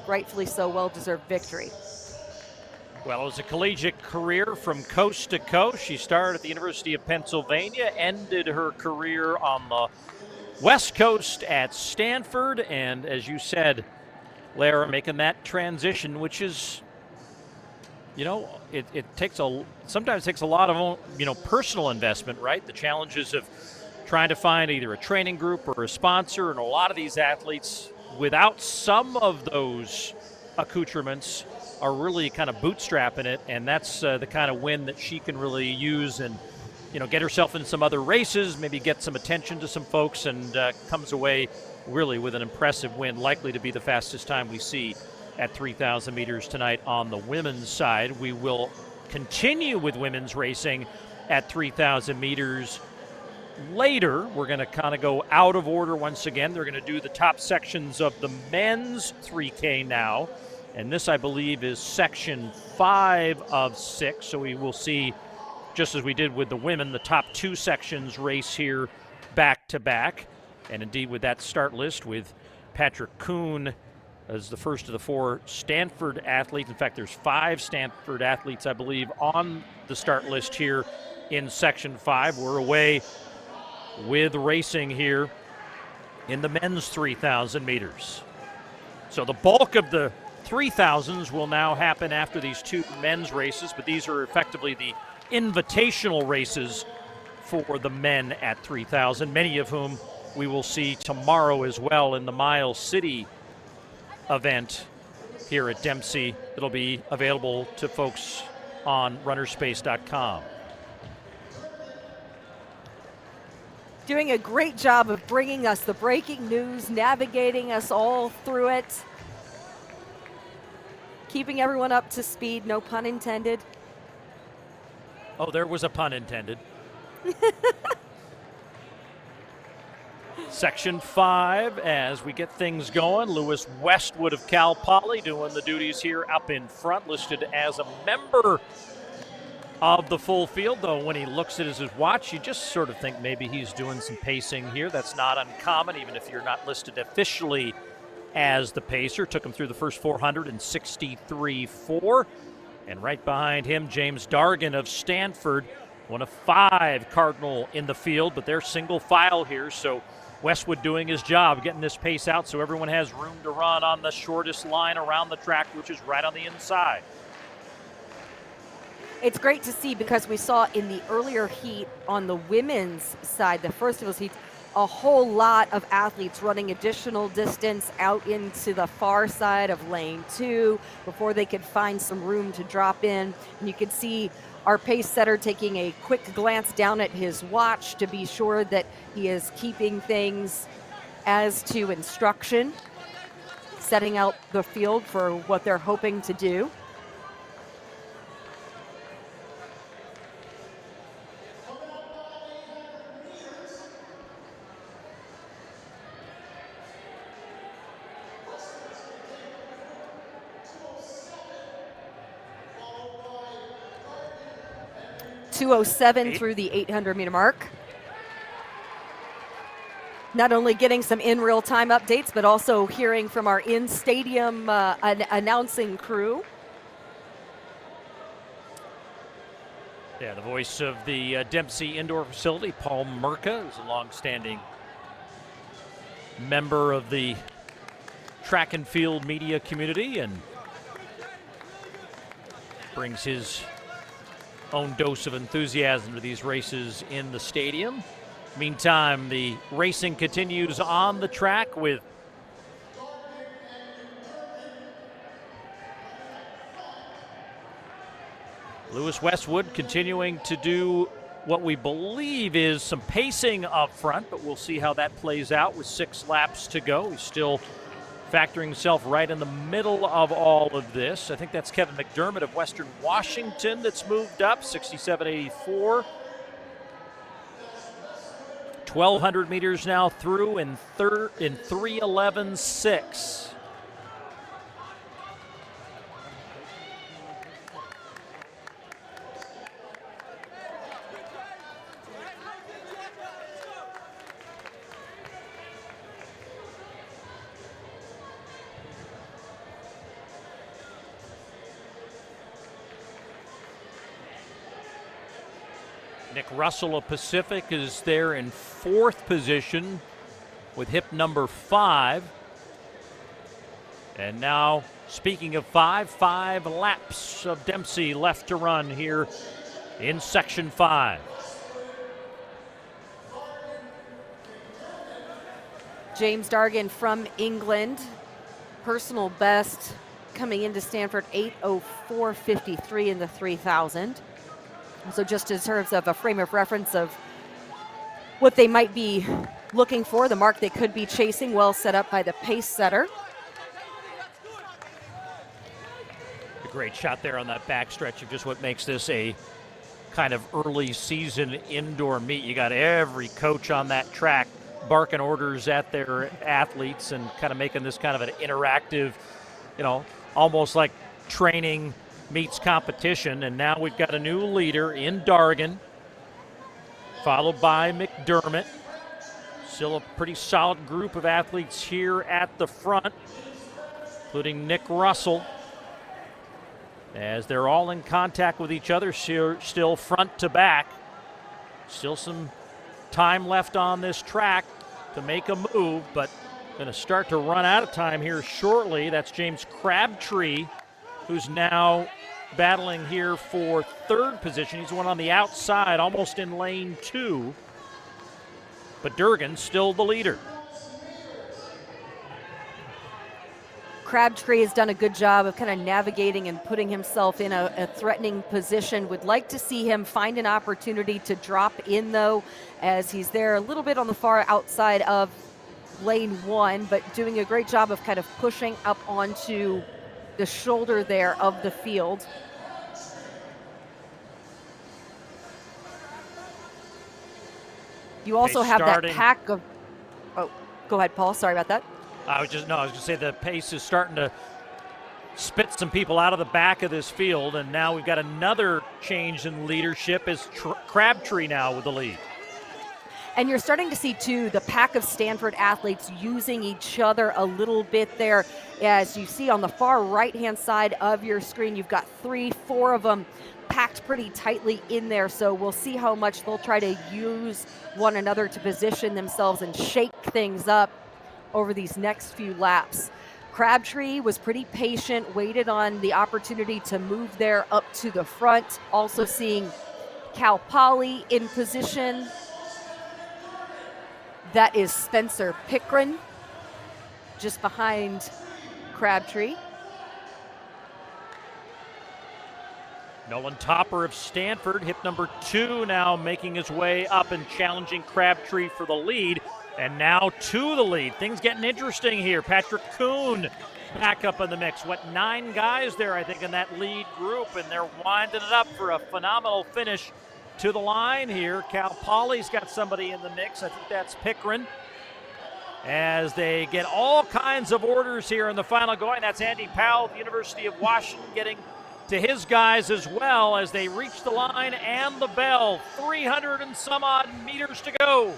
rightfully so, well-deserved victory. Well, it was a collegiate career from coast to coast. She started at the University of Pennsylvania, ended her career on the West Coast at Stanford, and as you said, Lara, making that transition, which is, it sometimes takes a lot of, personal investment, right? The challenges of trying to find either a training group or a sponsor, and a lot of these athletes, without some of those accoutrements, are really kind of bootstrapping it, and that's the kind of win that she can really use and, get herself in some other races, maybe get some attention to some folks, and comes away really with an impressive win, likely to be the fastest time we see at 3,000 meters tonight on the women's side. We will continue with women's racing at 3,000 meters later. We're going to kind of go out of order once again. They're going to do the top sections of the men's 3K now, and this, I believe, is section 5 of 6, so we will see, just as we did with the women, the top 2 sections race here back to back. And indeed, with that start list, with Patrick Kuhn as the first of the 4 Stanford athletes. In fact, there's 5 Stanford athletes, I believe, on the start list here in Section 5. We're away with racing here in the men's 3,000 meters. So the bulk of the 3,000s will now happen after these 2 men's races, but these are effectively the invitational races for the men at 3,000, many of whom we will see tomorrow as well in the Miles City event here at Dempsey. It'll be available to folks on runnerspace.com. Doing a great job of bringing us the breaking news, navigating us all through it, keeping everyone up to speed, no pun intended. Oh, there was a pun intended. Section 5, as we get things going, Lewis Westwood of Cal Poly doing the duties here up in front, listed as a member of the full field, though when he looks at his watch, you just sort of think maybe he's doing some pacing here. That's not uncommon, even if you're not listed officially as the pacer. Took him through the first 463.4. And right behind him, James Dargan of Stanford, one of 5 Cardinal in the field, but they're single file here, so Westwood doing his job, getting this pace out so everyone has room to run on the shortest line around the track, which is right on the inside. It's great to see, because we saw in the earlier heat on the women's side, the first of those heats, a whole lot of athletes running additional distance out into the far side of lane 2 before they could find some room to drop in. And you could see our pace setter taking a quick glance down at his watch to be sure that he is keeping things as to instruction, setting out the field for what they're hoping to do. .207 through the 800-meter mark. Not only getting some in real-time updates, but also hearing from our in-stadium announcing crew. Yeah, the voice of the Dempsey Indoor Facility, Paul Merca, is a long-standing member of the track and field media community and brings his own dose of enthusiasm to these races in the stadium. Meantime, the racing continues on the track with Lewis Westwood continuing to do what we believe is some pacing up front, but we'll see how that plays out with 6 laps to go. He's still factoring himself right in the middle of all of this. I think that's Kevin McDermott of Western Washington that's moved up, 67.84. 1,200 meters now through in 3:11.6. Nick Russell of Pacific is there in 4th position with hip number 5. And now, speaking of 5 laps of Dempsey left to run here in section 5. James Dargan from England, personal best coming into Stanford, 8:04:53 in the 3000. So just in terms of a frame of reference of what they might be looking for, the mark they could be chasing, well set up by the pace setter. A great shot there on that backstretch of just what makes this a kind of early season indoor meet. You got every coach on that track barking orders at their athletes and kind of making this kind of an interactive, almost like training meets competition. And now we've got a new leader in Dargan, followed by McDermott. Still a pretty solid group of athletes here at the front, including Nick Russell, as they're all in contact with each other, still front to back. Still some time left on this track to make a move, but going to start to run out of time here shortly. That's James Crabtree, who's now battling here for 3rd position. He's one on the outside, almost in lane 2. But Durgan's still the leader. Crabtree has done a good job of kind of navigating and putting himself in a threatening position. Would like to see him find an opportunity to drop in, though, as he's there a little bit on the far outside of lane 1, but doing a great job of kind of pushing up onto the shoulder there of the field. You also have that pack of, oh, go ahead, Paul, sorry about that. I was going to say the pace is starting to spit some people out of the back of this field, and now we've got another change in leadership as Crabtree now with the lead. And you're starting to see, too, the pack of Stanford athletes using each other a little bit there. As you see on the far right-hand side of your screen, you've got 3-4 of them packed pretty tightly in there. So we'll see how much they'll try to use one another to position themselves and shake things up over these next few laps. Crabtree was pretty patient, waited on the opportunity to move there up to the front. Also seeing Cal Poly in position. That is Spencer Pickren, just behind Crabtree. Nolan Topper of Stanford, hip number 2, now making his way up and challenging Crabtree for the lead. And now to the lead. Things getting interesting here. Patrick Kuhn back up in the mix. 9 guys there, I think, in that lead group, and they're winding it up for a phenomenal finish to the line here. Cal Poly's got somebody in the mix. I think that's Pickren. As they get all kinds of orders here in the final going. That's Andy Powell, the University of Washington, getting to his guys as well as they reach the line and the bell. 300 and some odd meters to go.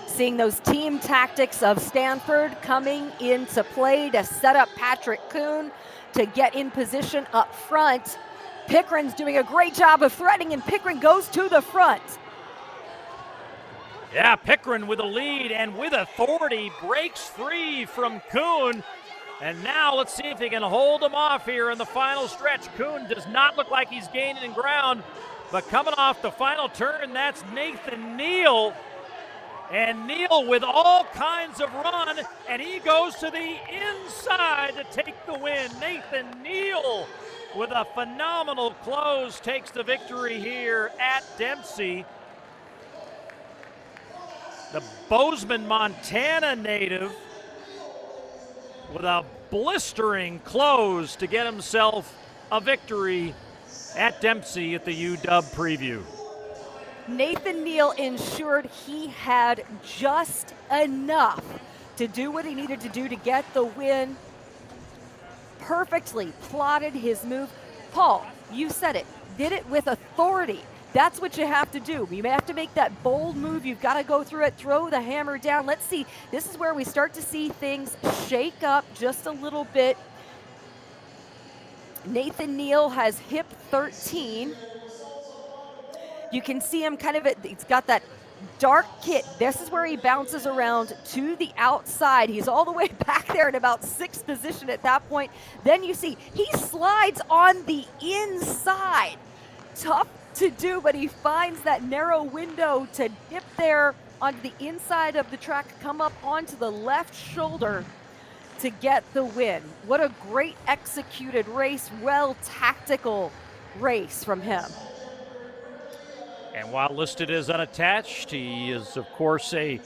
Seeing those team tactics of Stanford coming into play to set up Patrick Kuhn to get in position up front. Pickren's doing a great job of threatening, and Pickren goes to the front. Yeah, Pickren with a lead and with authority breaks free from Kuhn. And now let's see if they can hold him off here in the final stretch. Kuhn does not look like he's gaining ground, but coming off the final turn, that's Nathan Neal. And Neal with all kinds of run, and he goes to the inside to take the win. Nathan Neal with a phenomenal close takes the victory here at Dempsey. The Bozeman, Montana native with a blistering close to get himself a victory at Dempsey at the UW preview. Nathan Neal ensured he had just enough to do what he needed to do to get the win. Perfectly plotted his move. Paul, you said it, did it with authority. That's what you have to do. You may have to make that bold move. You've got to go through it, throw the hammer down. Let's see. This is where we start to see things shake up just a little bit. Nathan Neal has hip 13. You can see him kind of he's got that dark kit. This is where he bounces around to the outside. He's all the way back there in about sixth position at that point. Then you see he slides on the inside. Tough to do, but he finds that narrow window to dip there onto the inside of the track, come up onto the left shoulder to get the win. What a great executed race, well tactical race from him. And while listed as unattached, he is, of course, a